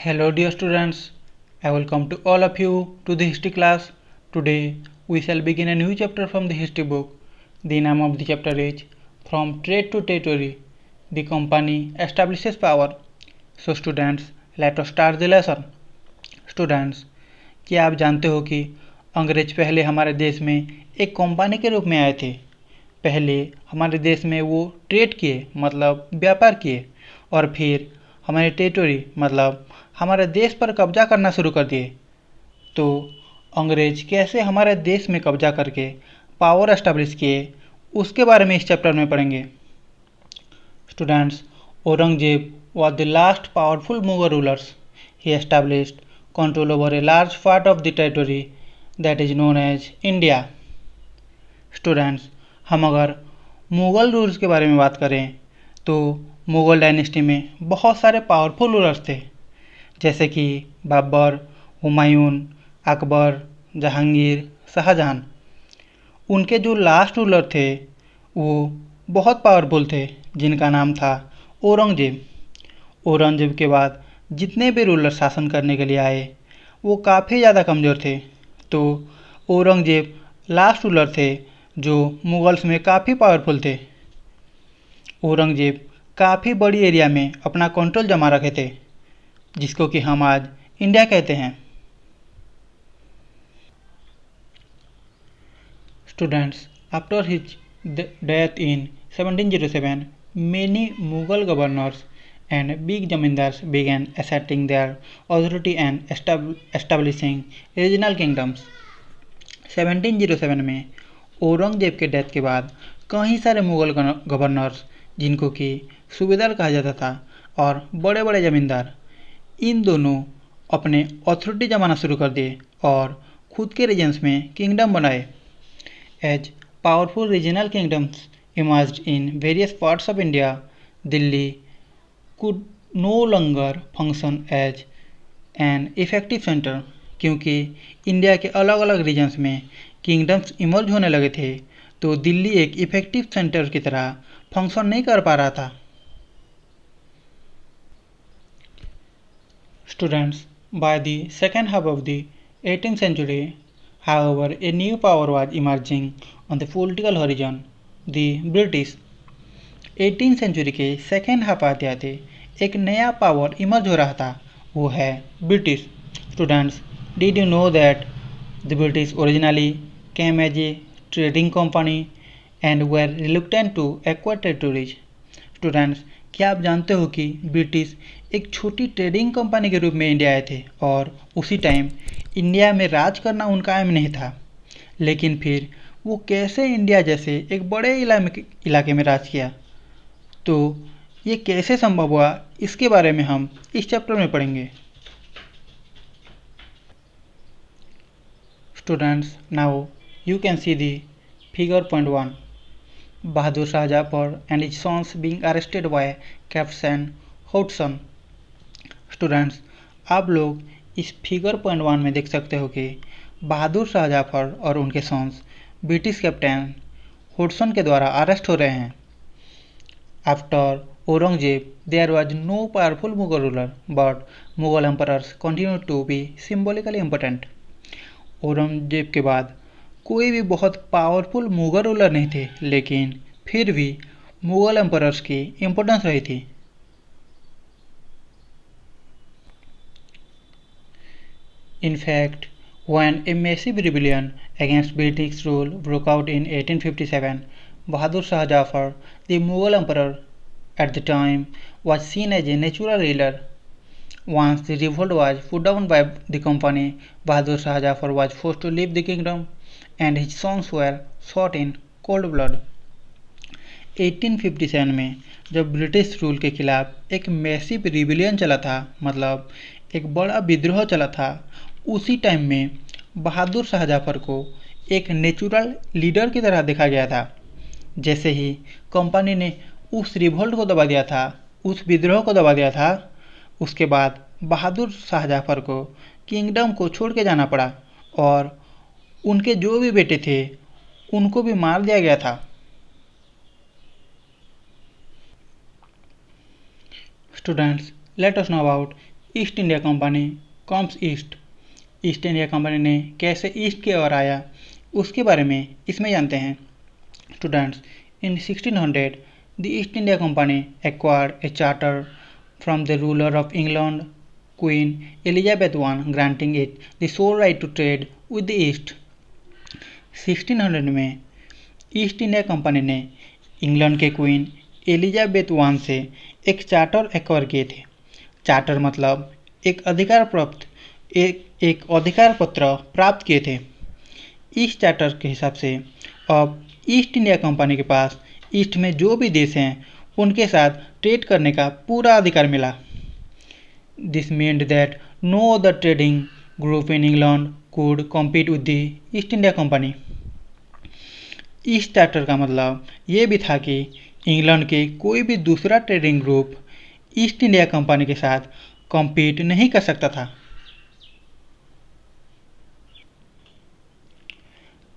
Hello dear students, I welcome to all of you to the history class. Today we shall begin a new chapter from the history book. The name of the chapter is From Trade to Territory. The company establishes power. So students, let us start the lesson. Students, क्या आप जानते हो कि अंग्रेज पहले हमारे देश में एक कंपनी के रूप में आए थे। पहले हमारे देश में वो ट्रेड किए मतलब व्यापार किए और फिर हमारे टेरिटरी मतलब हमारे देश पर कब्जा करना शुरू कर दिए। तो अंग्रेज कैसे हमारे देश में कब्जा करके पावर एस्टेब्लिश किए उसके बारे में इस चैप्टर में पढ़ेंगे। Students, Aurangzeb was the last powerful Mughal rulers. He established control over a large part of the territory that is known as India. Students, हम अगर मुग़ल रूल्स के बारे में बात करें तो मुग़ल डायनेस्टी में बहुत सारे पावरफुल रूलर्स थे, जैसे कि बाबर, हुमायूं, अकबर, जहांगीर, शाहजहां। उनके जो लास्ट रूलर थे वो बहुत पावरफुल थे, जिनका नाम था औरंगजेब। औरंगजेब के बाद जितने भी रूलर शासन करने के लिए आए वो काफ़ी ज़्यादा कमज़ोर थे। तो औरंगजेब लास्ट रूलर थे जो मुगल्स में काफ़ी पावरफुल थे। औरंगजेब काफ़ी बड़ी एरिया में अपना कंट्रोल जमा रखे थे, जिसको कि हम आज इंडिया कहते हैं। Students, after his death in 1707 many Mughal governors and big zamindars began asserting their authority and establishing regional kingdoms. 1707 में औरंगजेब के डेथ के बाद कई सारे मुगल गवर्नर्स, जिनको कि सूबेदार कहा जाता था, और बड़े बड़े जमींदार, इन दोनों अपने अथॉरिटी जमाना शुरू कर दिए और खुद के रीजन्स में किंगडम बनाए। As powerful regional kingdoms emerged in various parts of India, Delhi could no longer function as an effective center, क्योंकि इंडिया के अलग अलग रीजन्स में किंगडम्स इमर्ज होने लगे थे, तो दिल्ली एक इफेक्टिव सेंटर की तरह फंक्शन नहीं कर पा रहा था। Students, by the second half of the 18th century, however, a new power was emerging on the political horizon. The British. 18th century के सेकेंड हाफ आते आते एक नया पावर इमर्ज हो रहा था, वो है British. Students, did you know that the British originally came as a trading company and were reluctant to acquire territories. Students, क्या आप जानते हो कि ब्रिटिश एक छोटी ट्रेडिंग कंपनी के रूप में इंडिया आए थे और उसी टाइम इंडिया में राज करना उनका एम नहीं था, लेकिन फिर वो कैसे इंडिया जैसे एक बड़े इलाके में राज किया। तो ये कैसे संभव हुआ, इसके बारे में हम इस चैप्टर में पढ़ेंगे। Students, now you can see the figure point 1, Bahadur Shah Zafar and his sons being arrested by captain Hodson. Students, आप लोग इस फिगर पॉइंट 1 में देख सकते हो कि बहादुर शाह जफर और उनके सन्स ब्रिटिश कैप्टन हॉडसन के द्वारा अरेस्ट हो रहे हैं। After Aurangzeb there was no powerful Mughal ruler, but Mughal emperors continue to be symbolically important. Aurangzeb के बाद कोई भी बहुत पावरफुल मुगल रूलर नहीं थे, लेकिन फिर भी मुगल एम्परर्स की इम्पोर्टेंस रही थी। In fact, when a massive rebellion against British rule broke out in 1857, Bahadur Shah Jafar, the Mughal emperor at the time, was seen as a natural leader. Once the revolt was put down by the company, Bahadur Shah Jafar was forced to leave the kingdom and his sons were shot in cold blood. 1857 में जब British rule के खिलाफ एक massive rebellion चला था, मतलब एक बड़ा विद्रोह चला था, उसी टाइम में बहादुर शाह जफर को एक नेचुरल लीडर की तरह देखा गया था। जैसे ही कंपनी ने उस रिवोल्ट को दबा दिया था, उस विद्रोह को दबा दिया था, उसके बाद बहादुर शाह जफर को किंगडम को छोड़ के जाना पड़ा और उनके जो भी बेटे थे उनको भी मार दिया गया था। Students, let us know about east India company comes east. East India company ने कैसे ईस्ट की ओर आया उसके बारे में इसमें जानते हैं। Students, in 1600 the East India company acquired a charter from the ruler of England queen Elizabeth I, granting it the sole right to trade with the east. 1600 में ईस्ट इंडिया कंपनी ने इंग्लैंड के queen Elizabeth I से एक charter acquire किए थे। Charter मतलब एक अधिकार पत्र प्राप्त किए थे। इस चार्टर के हिसाब से अब ईस्ट इंडिया कंपनी के पास ईस्ट में जो भी देश हैं उनके साथ ट्रेड करने का पूरा अधिकार मिला। This meant that no other trading group in England could compete with the East India company. इस चार्टर का मतलब ये भी था कि इंग्लैंड के कोई भी दूसरा trading group east India company के साथ कॉम्पीट नहीं कर सकता था।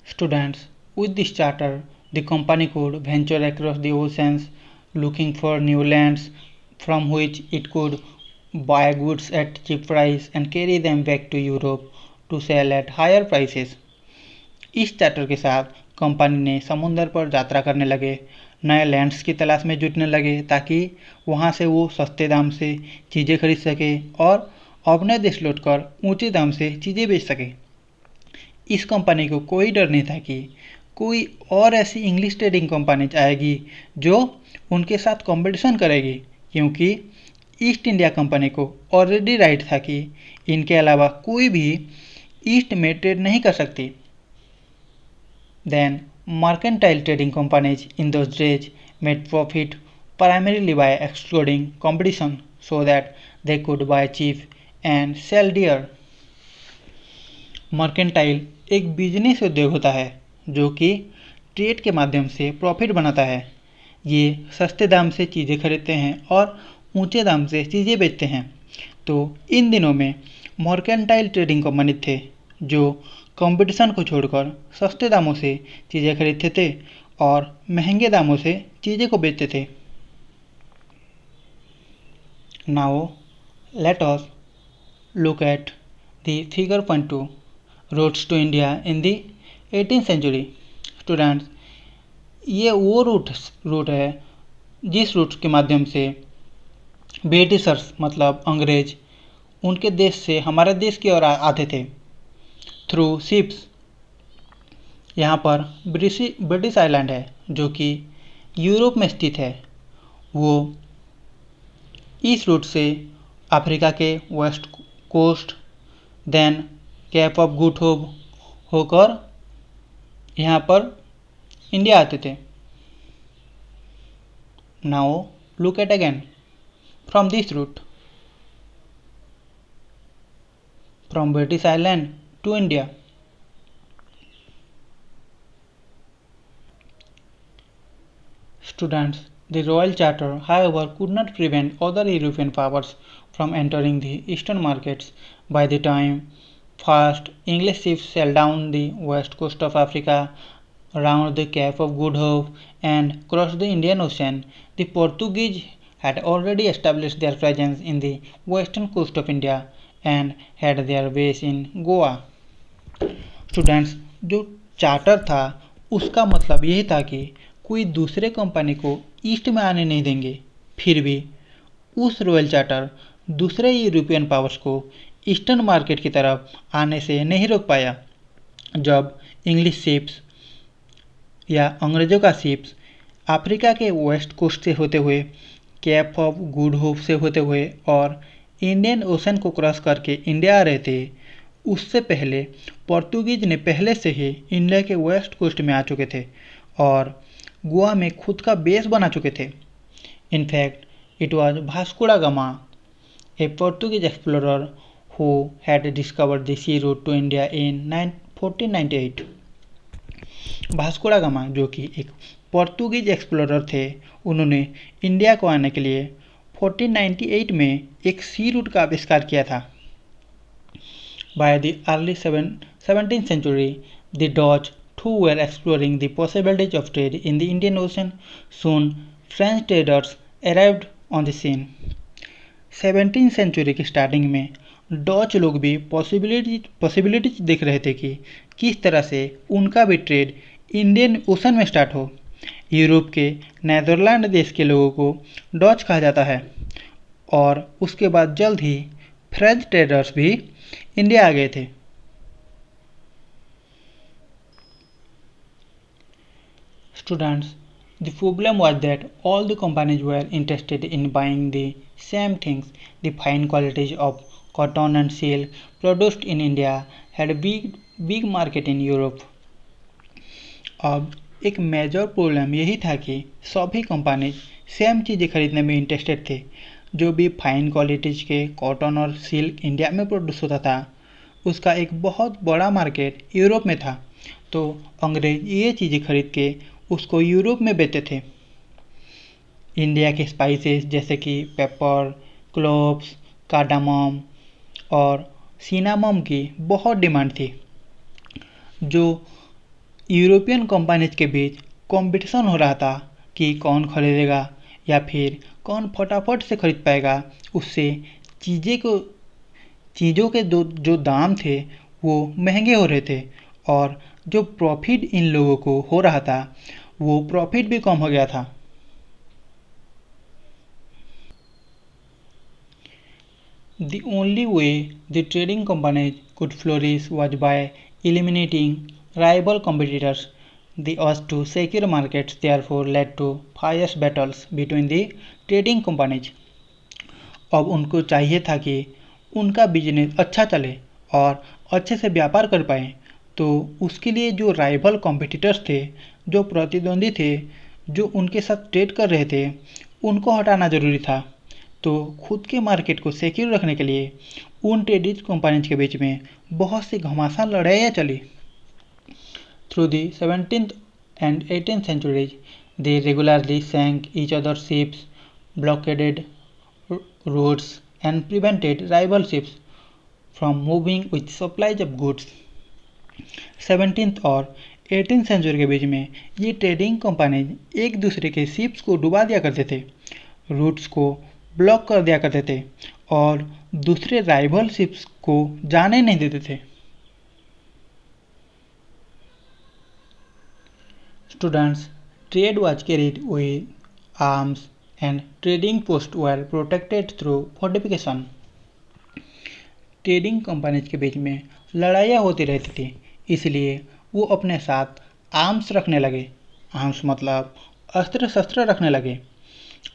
Students, with this charter, the company could venture across the oceans looking for new lands from which it could buy goods at cheap price and carry them back to Europe to sell at higher prices. इस charter के साथ company ने समुद्र पर यात्रा करने लगे, नए लैंड्स की तलाश में जुटने लगे ताकि वहां से वो सस्ते दाम से चीज़ें खरीद सके और अपने देश लौटकर ऊंचे दाम से चीज़ें बेच सके। इस कंपनी को कोई डर नहीं था कि कोई और ऐसी इंग्लिश ट्रेडिंग कंपनी आएगी जो उनके साथ कंपटीशन करेगी, क्योंकि ईस्ट इंडिया कंपनी को ऑलरेडी राइट था कि इनके अलावा कोई भी ईस्ट में ट्रेड नहीं कर सकती। Then mercantile trading companies in those days made profit primarily by excluding competition so that they could buy cheap and sell dear. Mercantile एक बिजनेस उद्योग होता है जो कि ट्रेड के माध्यम से प्रॉफिट बनाता है। ये सस्ते दाम से चीज़ें खरीदते हैं और ऊंचे दाम से चीज़ें बेचते हैं। तो इन दिनों में मर्केंटाइल ट्रेडिंग कंपनी थे जो कंपटीशन को छोड़कर सस्ते दामों से चीज़ें खरीदते थे और महंगे दामों से चीज़ें को बेचते थे। Now let us look at the figure 2 roads to India in the 18th century. Students, ये वो रूट है जिस रूट के माध्यम से ब्रिटिशर्स मतलब अंग्रेज उनके देश से हमारे देश की ओर आते थे थ्रू शिप्स। यहाँ पर ब्रिटिश आइलैंड है जो कि यूरोप में स्थित है। वो इस रूट से अफ्रीका के west coast then cape of good hope होकर यहाँ पर इंडिया आते थे। Now look at again from this route from British island to India. Students, the Royal Charter, however, could not prevent other European powers from entering the eastern markets. By the time first English ships sailed down the west coast of Africa, round the Cape of Good Hope, and crossed the Indian Ocean, the Portuguese had already established their presence in the western coast of India and had their base in Goa. Students, जो charter था उसका मतलब यही था कि कोई दूसरे company को ईस्ट में आने नहीं देंगे। फिर भी उस रॉयल चार्टर दूसरे यूरोपियन पावर्स को ईस्टर्न मार्केट की तरफ आने से नहीं रोक पाया। जब इंग्लिश शिप्स या अंग्रेज़ों का शिप्स अफ्रीका के वेस्ट कोस्ट से होते हुए कैप ऑफ गुड होप से होते हुए और इंडियन ओशन को क्रॉस करके इंडिया आ रहे थे, उससे पहले पोर्तुगीज ने पहले से ही इंडिया के वेस्ट कोस्ट में आ चुके थे और गोवा में खुद का बेस बना चुके थे। In fact it was Vasco da Gama, a Portuguese explorer who had discovered the sea route to India in 1498। Vasco da Gama जो कि एक पोर्तुगीज एक्सप्लोरर थे, उन्होंने इंडिया को आने के लिए 1498 में एक सी रूट का आविष्कार किया था। By the early 17th century, the Dutch too were exploring the possibilities of trade in the Indian Ocean. Soon, French traders arrived on the scene. 17वीं सेंचुरी की स्टार्टिंग में डच लोग भी पॉसिबिलिटीज देख रहे थे कि किस तरह से उनका भी ट्रेड इंडियन ओशन में स्टार्ट हो। यूरोप के नीदरलैंड देश के लोगों को डच कहा जाता है और उसके बाद जल्द ही फ्रेंच ट्रेडर्स भी इंडिया आ गए थे। Students, the problem was that all the companies were interested in buying the same things. The fine qualities of cotton and silk produced in India had a big market in Europe. अब एक major problem यही था कि सभी companies same चीज़ें खरीदने में interested थे। जो भी फाइन क्वालिटीज के कॉटन और सिल्क इंडिया में प्रोड्यूस होता था उसका एक बहुत बड़ा मार्केट यूरोप में था, तो अंग्रेज ये चीज़ें खरीद के उसको यूरोप में बेचते थे। इंडिया के स्पाइसेस जैसे कि पेपर, क्लोव्स, कार्डामम और सिनामम की बहुत डिमांड थी। जो यूरोपियन कंपनीज के बीच कंपटीशन हो रहा था कि कौन खरीदेगा या फिर कौन फटाफट से खरीद पाएगा, उससे चीज़ों के जो दाम थे वो महंगे हो रहे थे और जो प्रॉफिट इन लोगों को हो रहा था वो प्रॉफिट भी कम हो गया था। The only way the trading companies could flourish was by eliminating rival competitors. The urge to secure markets therefore led to fierce battles between the trading companies. अब उनको चाहिए था कि उनका बिजनेस अच्छा चले और अच्छे से व्यापार कर पाए, तो उसके लिए जो राइवल कॉम्पिटिटर्स थे, जो प्रतिद्वंदी थे, जो उनके साथ ट्रेड कर रहे थे, उनको हटाना ज़रूरी था। तो खुद के मार्केट को सिक्योर रखने के लिए उन ट्रेडिंग कंपनीज के बीच में बहुत सी घमासान लड़ाइयाँ चली। Through the 17th and 18th centuries, they regularly sank each other's ships, blockaded roads and prevented rival ships from moving with supplies of goods. 17th और 18th सेंचुरी के बीच में ये ट्रेडिंग कंपनीज एक दूसरे के शिप्स को डुबा दिया करते थे, रूट्स को ब्लॉक कर दिया करते थे और दूसरे राइवल शिप्स को जाने नहीं देते थे। Students, trade was carried with arms and trading post were protected through fortification. Trading companies के बीच में लड़ाइयाँ होती रहती थी, इसलिए वो अपने साथ आर्म्स रखने लगे। आर्म्स मतलब अस्त्र शस्त्र रखने लगे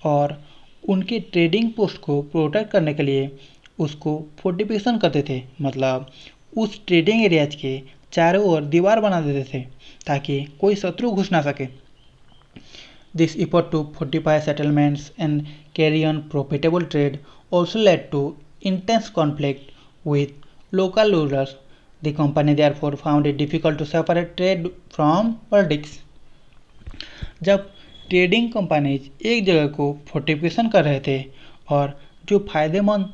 और उनके ट्रेडिंग पोस्ट को प्रोटेक्ट करने के लिए उसको फोर्टिफिकेशन करते थे, मतलब उस ट्रेडिंग एरियाज के चारों ओर दीवार बना देते थे ताकि कोई शत्रु घुस ना सके। This effort to fortify settlements and carry on profitable trade also led to intense conflict with local rulers. The company therefore found it difficult to separate trade from politics. जब ट्रेडिंग कंपनीज एक जगह को fortification कर रहे थे और जो फायदेमंद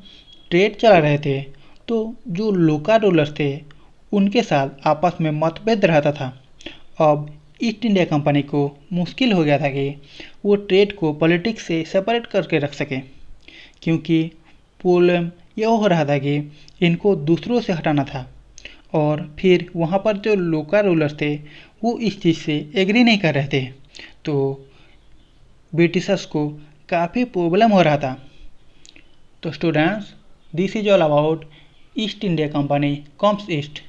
ट्रेड चला रहे थे, तो जो लोकल रूलर्स थे उनके साथ आपस में मतभेद रहता था। अब ईस्ट इंडिया कंपनी को मुश्किल हो गया था कि वो ट्रेड को पॉलिटिक्स से सेपरेट करके रख सके, क्योंकि प्रॉब्लम यह हो रहा था कि इनको दूसरों से हटाना था और फिर वहाँ पर जो लोकल रूलर्स थे वो इस चीज़ से एग्री नहीं कर रहे थे, तो ब्रिटिशर्स को काफ़ी प्रॉब्लम हो रहा था। तो students, this is all about east India company comes east.